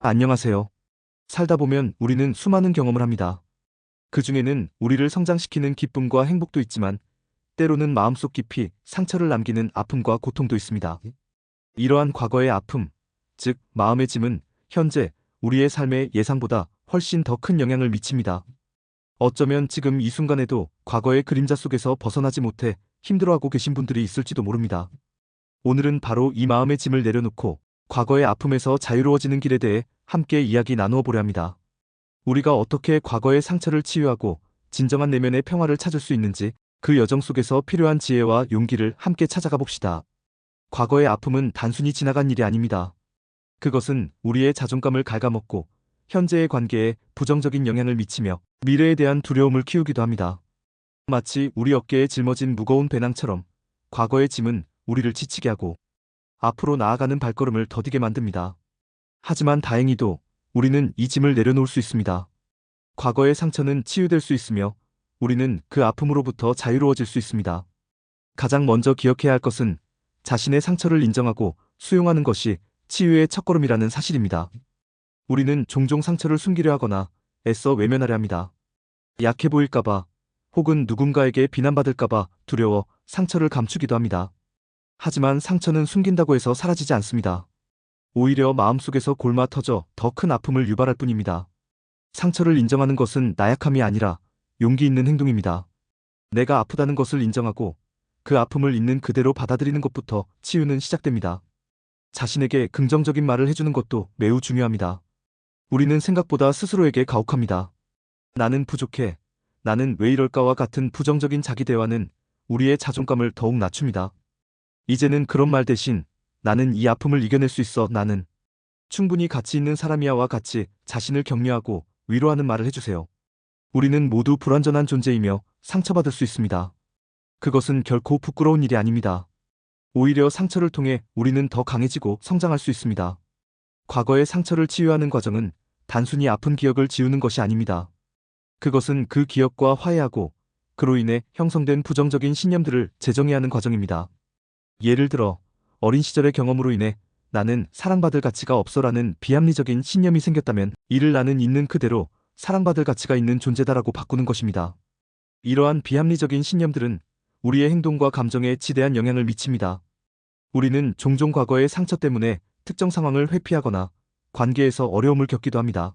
안녕하세요. 살다 보면 우리는 수많은 경험을 합니다. 그 중에는 우리를 성장시키는 기쁨과 행복도 있지만 때로는 마음속 깊이 상처를 남기는 아픔과 고통도 있습니다. 이러한 과거의 아픔, 즉 마음의 짐은 현재 우리의 삶에 예상보다 훨씬 더 큰 영향을 미칩니다. 어쩌면 지금 이 순간에도 과거의 그림자 속에서 벗어나지 못해 힘들어하고 계신 분들이 있을지도 모릅니다. 오늘은 바로 이 마음의 짐을 내려놓고 과거의 아픔에서 자유로워지는 길에 대해 함께 이야기 나누어 보려 합니다. 우리가 어떻게 과거의 상처를 치유하고 진정한 내면의 평화를 찾을 수 있는지, 그 여정 속에서 필요한 지혜와 용기를 함께 찾아가 봅시다. 과거의 아픔은 단순히 지나간 일이 아닙니다. 그것은 우리의 자존감을 갉아먹고 현재의 관계에 부정적인 영향을 미치며 미래에 대한 두려움을 키우기도 합니다. 마치 우리 어깨에 짊어진 무거운 배낭처럼 과거의 짐은 우리를 지치게 하고 앞으로 나아가는 발걸음을 더디게 만듭니다. 하지만 다행히도 우리는 이 짐을 내려놓을 수 있습니다. 과거의 상처는 치유될 수 있으며 우리는 그 아픔으로부터 자유로워질 수 있습니다. 가장 먼저 기억해야 할 것은 자신의 상처를 인정하고 수용하는 것이 치유의 첫걸음이라는 사실입니다. 우리는 종종 상처를 숨기려 하거나 애써 외면하려 합니다. 약해 보일까봐 혹은 누군가에게 비난받을까봐 두려워 상처를 감추기도 합니다. 하지만 상처는 숨긴다고 해서 사라지지 않습니다. 오히려 마음속에서 골마 터져 더 큰 아픔을 유발할 뿐입니다. 상처를 인정하는 것은 나약함이 아니라 용기 있는 행동입니다. 내가 아프다는 것을 인정하고 그 아픔을 있는 그대로 받아들이는 것부터 치유는 시작됩니다. 자신에게 긍정적인 말을 해주는 것도 매우 중요합니다. 우리는 생각보다 스스로에게 가혹합니다. 나는 부족해, 나는 왜 이럴까와 같은 부정적인 자기대화는 우리의 자존감을 더욱 낮춥니다. 이제는 그런 말 대신 나는 이 아픔을 이겨낼 수 있어, 나는 충분히 가치 있는 사람이야와 같이 자신을 격려하고 위로하는 말을 해주세요. 우리는 모두 불완전한 존재이며 상처받을 수 있습니다. 그것은 결코 부끄러운 일이 아닙니다. 오히려 상처를 통해 우리는 더 강해지고 성장할 수 있습니다. 과거의 상처를 치유하는 과정은 단순히 아픈 기억을 지우는 것이 아닙니다. 그것은 그 기억과 화해하고 그로 인해 형성된 부정적인 신념들을 재정의하는 과정입니다. 예를 들어 어린 시절의 경험으로 인해 나는 사랑받을 가치가 없어라는 비합리적인 신념이 생겼다면 이를 나는 있는 그대로 사랑받을 가치가 있는 존재다라고 바꾸는 것입니다. 이러한 비합리적인 신념들은 우리의 행동과 감정에 지대한 영향을 미칩니다. 우리는 종종 과거의 상처 때문에 특정 상황을 회피하거나 관계에서 어려움을 겪기도 합니다.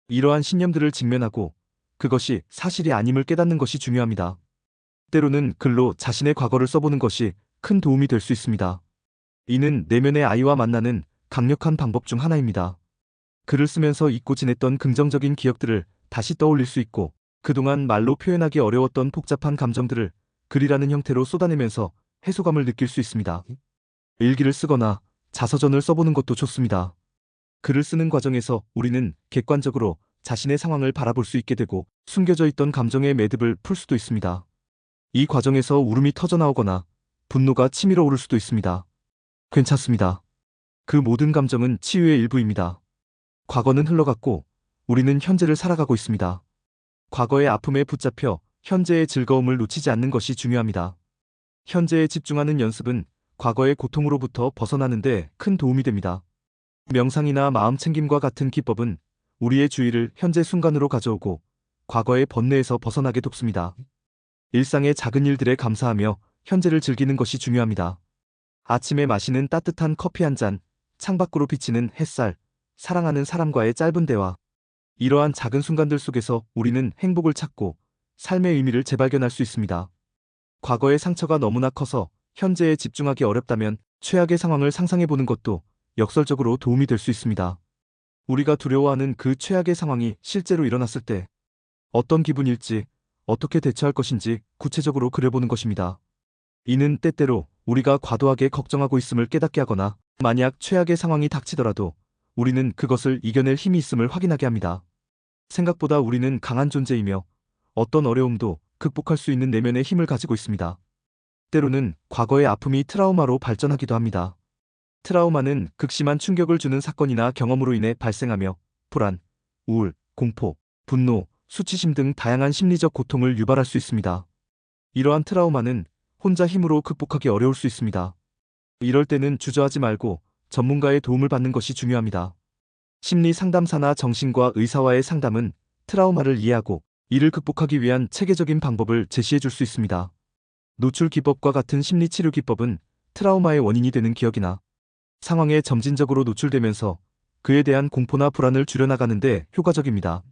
이러한 신념들을 직면하고 그것이 사실이 아님을 깨닫는 것이 중요합니다. 때로는 글로 자신의 과거를 써보는 것이 큰 도움이 될 수 있습니다. 이는 내면의 아이와 만나는 강력한 방법 중 하나입니다. 글을 쓰면서 잊고 지냈던 긍정적인 기억들을 다시 떠올릴 수 있고 그동안 말로 표현하기 어려웠던 복잡한 감정들을 글이라는 형태로 쏟아내면서 해소감을 느낄 수 있습니다. 일기를 쓰거나 자서전을 써보는 것도 좋습니다. 글을 쓰는 과정에서 우리는 객관적으로 자신의 상황을 바라볼 수 있게 되고 숨겨져 있던 감정의 매듭을 풀 수도 있습니다. 이 과정에서 울음이 터져나오거나 분노가 치밀어 오를 수도 있습니다. 괜찮습니다. 그 모든 감정은 치유의 일부입니다. 과거는 흘러갔고 우리는 현재를 살아가고 있습니다. 과거의 아픔에 붙잡혀 현재의 즐거움을 놓치지 않는 것이 중요합니다. 현재에 집중하는 연습은 과거의 고통으로부터 벗어나는 데 큰 도움이 됩니다. 명상이나 마음챙김과 같은 기법은 우리의 주의를 현재 순간으로 가져오고 과거의 번뇌에서 벗어나게 돕습니다. 일상의 작은 일들에 감사하며 현재를 즐기는 것이 중요합니다. 아침에 마시는 따뜻한 커피 한 잔, 창밖으로 비치는 햇살, 사랑하는 사람과의 짧은 대화. 이러한 작은 순간들 속에서 우리는 행복을 찾고 삶의 의미를 재발견할 수 있습니다. 과거의 상처가 너무나 커서 현재에 집중하기 어렵다면 최악의 상황을 상상해보는 것도 역설적으로 도움이 될 수 있습니다. 우리가 두려워하는 그 최악의 상황이 실제로 일어났을 때 어떤 기분일지, 어떻게 대처할 것인지 구체적으로 그려보는 것입니다. 이는 때때로 우리가 과도하게 걱정하고 있음을 깨닫게 하거나 만약 최악의 상황이 닥치더라도 우리는 그것을 이겨낼 힘이 있음을 확인하게 합니다. 생각보다 우리는 강한 존재이며 어떤 어려움도 극복할 수 있는 내면의 힘을 가지고 있습니다. 때로는 과거의 아픔이 트라우마로 발전하기도 합니다. 트라우마는 극심한 충격을 주는 사건이나 경험으로 인해 발생하며 불안, 우울, 공포, 분노, 수치심 등 다양한 심리적 고통을 유발할 수 있습니다. 이러한 트라우마는 혼자 힘으로 극복하기 어려울 수 있습니다. 이럴 때는 주저하지 말고 전문가의 도움을 받는 것이 중요합니다. 심리 상담사나 정신과 의사와의 상담은 트라우마를 이해하고 이를 극복하기 위한 체계적인 방법을 제시해 줄 수 있습니다. 노출 기법과 같은 심리 치료 기법은 트라우마의 원인이 되는 기억이나 상황에 점진적으로 노출되면서 그에 대한 공포나 불안을 줄여나가는 데 효과적입니다.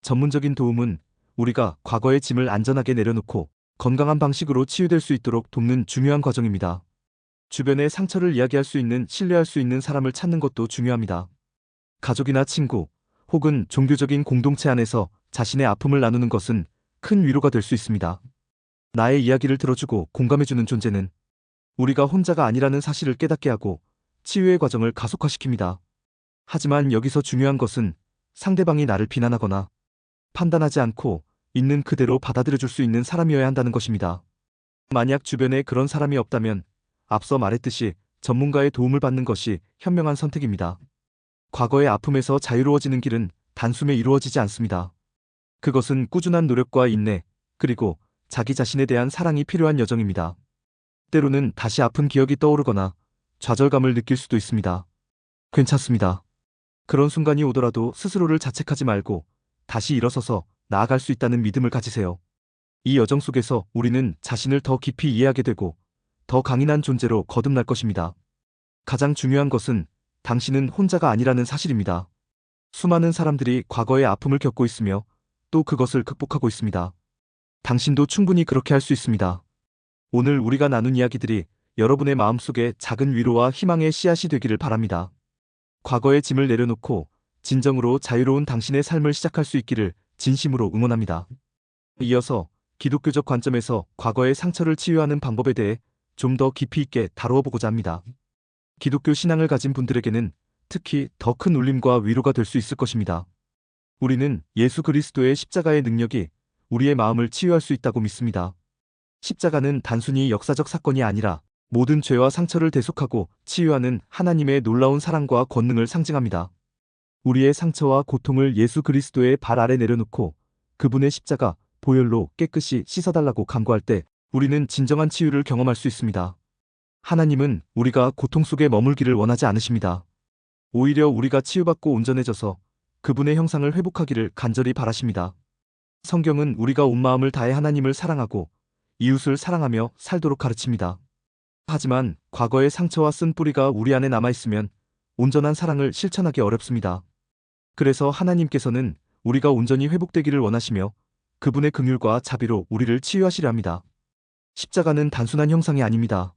전문적인 도움은 우리가 과거의 짐을 안전하게 내려놓고 건강한 방식으로 치유될 수 있도록 돕는 중요한 과정입니다. 주변에 상처를 이야기할 수 있는, 신뢰할 수 있는 사람을 찾는 것도 중요합니다. 가족이나 친구, 혹은 종교적인 공동체 안에서 자신의 아픔을 나누는 것은 큰 위로가 될 수 있습니다. 나의 이야기를 들어주고 공감해주는 존재는 우리가 혼자가 아니라는 사실을 깨닫게 하고 치유의 과정을 가속화시킵니다. 하지만 여기서 중요한 것은 상대방이 나를 비난하거나 판단하지 않고 있는 그대로 받아들여줄 수 있는 사람이어야 한다는 것입니다. 만약 주변에 그런 사람이 없다면 앞서 말했듯이 전문가의 도움을 받는 것이 현명한 선택입니다. 과거의 아픔에서 자유로워지는 길은 단숨에 이루어지지 않습니다. 그것은 꾸준한 노력과 인내, 그리고 자기 자신에 대한 사랑이 필요한 여정입니다. 때로는 다시 아픈 기억이 떠오르거나 좌절감을 느낄 수도 있습니다. 괜찮습니다. 그런 순간이 오더라도 스스로를 자책하지 말고 다시 일어서서 나아갈 수 있다는 믿음을 가지세요. 이 여정 속에서 우리는 자신을 더 깊이 이해하게 되고 더 강인한 존재로 거듭날 것입니다. 가장 중요한 것은 당신은 혼자가 아니라는 사실입니다. 수많은 사람들이 과거의 아픔을 겪고 있으며 또 그것을 극복하고 있습니다. 당신도 충분히 그렇게 할 수 있습니다. 오늘 우리가 나눈 이야기들이 여러분의 마음속에 작은 위로와 희망의 씨앗이 되기를 바랍니다. 과거의 짐을 내려놓고 진정으로 자유로운 당신의 삶을 시작할 수 있기를 진심으로 응원합니다. 이어서 기독교적 관점에서 과거의 상처를 치유하는 방법에 대해 좀 더 깊이 있게 다루어 보고자 합니다. 기독교 신앙을 가진 분들에게는 특히 더 큰 울림과 위로가 될 수 있을 것입니다. 우리는 예수 그리스도의 십자가의 능력이 우리의 마음을 치유할 수 있다고 믿습니다. 십자가는 단순히 역사적 사건이 아니라 모든 죄와 상처를 대속하고 치유하는 하나님의 놀라운 사랑과 권능을 상징합니다. 우리의 상처와 고통을 예수 그리스도의 발 아래 내려놓고 그분의 십자가, 보혈로 깨끗이 씻어달라고 간구할 때 우리는 진정한 치유를 경험할 수 있습니다. 하나님은 우리가 고통 속에 머물기를 원하지 않으십니다. 오히려 우리가 치유받고 온전해져서 그분의 형상을 회복하기를 간절히 바라십니다. 성경은 우리가 온 마음을 다해 하나님을 사랑하고 이웃을 사랑하며 살도록 가르칩니다. 하지만 과거의 상처와 쓴 뿌리가 우리 안에 남아있으면 온전한 사랑을 실천하기 어렵습니다. 그래서 하나님께서는 우리가 온전히 회복되기를 원하시며 그분의 긍휼과 자비로 우리를 치유하시려 합니다. 십자가는 단순한 형상이 아닙니다.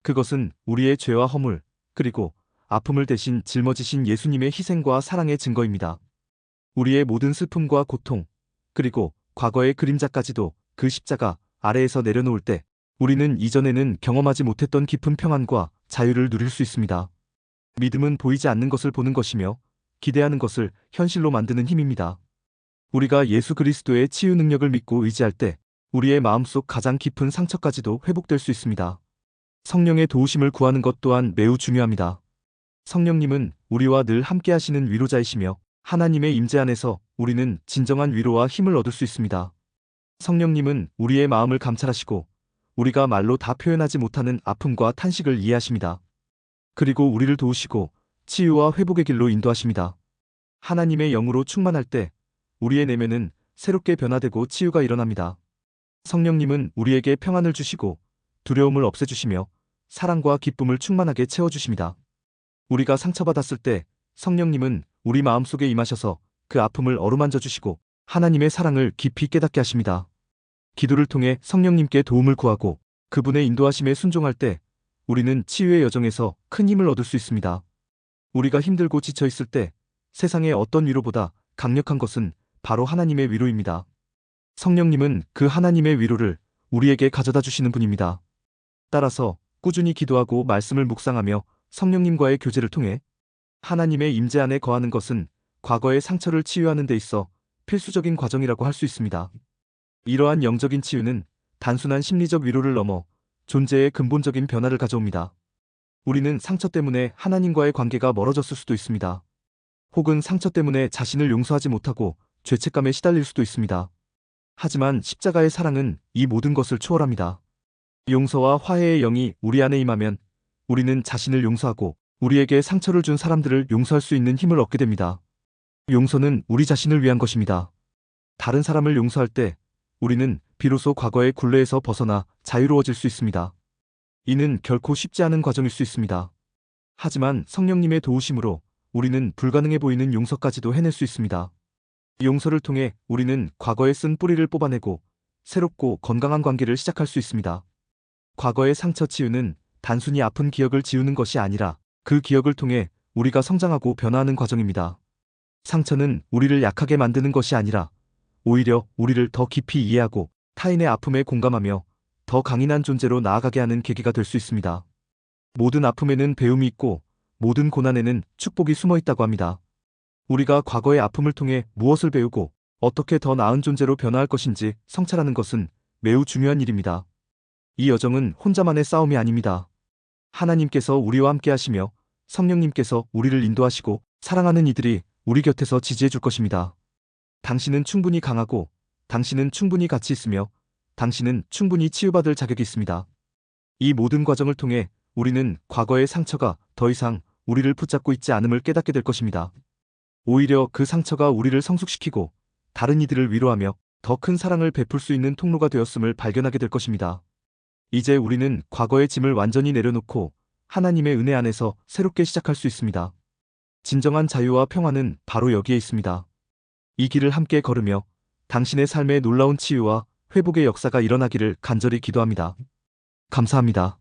그것은 우리의 죄와 허물, 그리고 아픔을 대신 짊어지신 예수님의 희생과 사랑의 증거입니다. 우리의 모든 슬픔과 고통, 그리고 과거의 그림자까지도 그 십자가 아래에서 내려놓을 때 우리는 이전에는 경험하지 못했던 깊은 평안과 자유를 누릴 수 있습니다. 믿음은 보이지 않는 것을 보는 것이며 기대하는 것을 현실로 만드는 힘입니다. 우리가 예수 그리스도의 치유 능력을 믿고 의지할 때 우리의 마음속 가장 깊은 상처까지도 회복될 수 있습니다. 성령의 도우심을 구하는 것 또한 매우 중요합니다. 성령님은 우리와 늘 함께 하시는 위로자이시며 하나님의 임재 안에서 우리는 진정한 위로와 힘을 얻을 수 있습니다. 성령님은 우리의 마음을 감찰하시고 우리가 말로 다 표현하지 못하는 아픔과 탄식을 이해하십니다. 그리고 우리를 도우시고 치유와 회복의 길로 인도하십니다. 하나님의 영으로 충만할 때 우리의 내면은 새롭게 변화되고 치유가 일어납니다. 성령님은 우리에게 평안을 주시고 두려움을 없애주시며 사랑과 기쁨을 충만하게 채워주십니다. 우리가 상처받았을 때 성령님은 우리 마음속에 임하셔서 그 아픔을 어루만져 주시고 하나님의 사랑을 깊이 깨닫게 하십니다. 기도를 통해 성령님께 도움을 구하고 그분의 인도하심에 순종할 때 우리는 치유의 여정에서 큰 힘을 얻을 수 있습니다. 우리가 힘들고 지쳐 있을 때 세상의 어떤 위로보다 강력한 것은 바로 하나님의 위로입니다. 성령님은 그 하나님의 위로를 우리에게 가져다 주시는 분입니다. 따라서 꾸준히 기도하고 말씀을 묵상하며 성령님과의 교제를 통해 하나님의 임재 안에 거하는 것은 과거의 상처를 치유하는 데 있어 필수적인 과정이라고 할 수 있습니다. 이러한 영적인 치유는 단순한 심리적 위로를 넘어 존재의 근본적인 변화를 가져옵니다. 우리는 상처 때문에 하나님과의 관계가 멀어졌을 수도 있습니다. 혹은 상처 때문에 자신을 용서하지 못하고 죄책감에 시달릴 수도 있습니다. 하지만 십자가의 사랑은 이 모든 것을 초월합니다. 용서와 화해의 영이 우리 안에 임하면 우리는 자신을 용서하고 우리에게 상처를 준 사람들을 용서할 수 있는 힘을 얻게 됩니다. 용서는 우리 자신을 위한 것입니다. 다른 사람을 용서할 때 우리는 비로소 과거의 굴레에서 벗어나 자유로워질 수 있습니다. 이는 결코 쉽지 않은 과정일 수 있습니다. 하지만 성령님의 도우심으로 우리는 불가능해 보이는 용서까지도 해낼 수 있습니다. 용서를 통해 우리는 과거에 쓴 뿌리를 뽑아내고 새롭고 건강한 관계를 시작할 수 있습니다. 과거의 상처 치유는 단순히 아픈 기억을 지우는 것이 아니라 그 기억을 통해 우리가 성장하고 변화하는 과정입니다. 상처는 우리를 약하게 만드는 것이 아니라 오히려 우리를 더 깊이 이해하고 타인의 아픔에 공감하며 더 강인한 존재로 나아가게 하는 계기가 될 수 있습니다. 모든 아픔에는 배움이 있고 모든 고난에는 축복이 숨어 있다고 합니다. 우리가 과거의 아픔을 통해 무엇을 배우고 어떻게 더 나은 존재로 변화할 것인지 성찰하는 것은 매우 중요한 일입니다. 이 여정은 혼자만의 싸움이 아닙니다. 하나님께서 우리와 함께 하시며 성령님께서 우리를 인도하시고 사랑하는 이들이 우리 곁에서 지지해 줄 것입니다. 당신은 충분히 강하고 당신은 충분히 가치 있으며 당신은 충분히 치유받을 자격이 있습니다. 이 모든 과정을 통해 우리는 과거의 상처가 더 이상 우리를 붙잡고 있지 않음을 깨닫게 될 것입니다. 오히려 그 상처가 우리를 성숙시키고 다른 이들을 위로하며 더 큰 사랑을 베풀 수 있는 통로가 되었음을 발견하게 될 것입니다. 이제 우리는 과거의 짐을 완전히 내려놓고 하나님의 은혜 안에서 새롭게 시작할 수 있습니다. 진정한 자유와 평화는 바로 여기에 있습니다. 이 길을 함께 걸으며 당신의 삶에 놀라운 치유와 회복의 역사가 일어나기를 간절히 기도합니다. 감사합니다.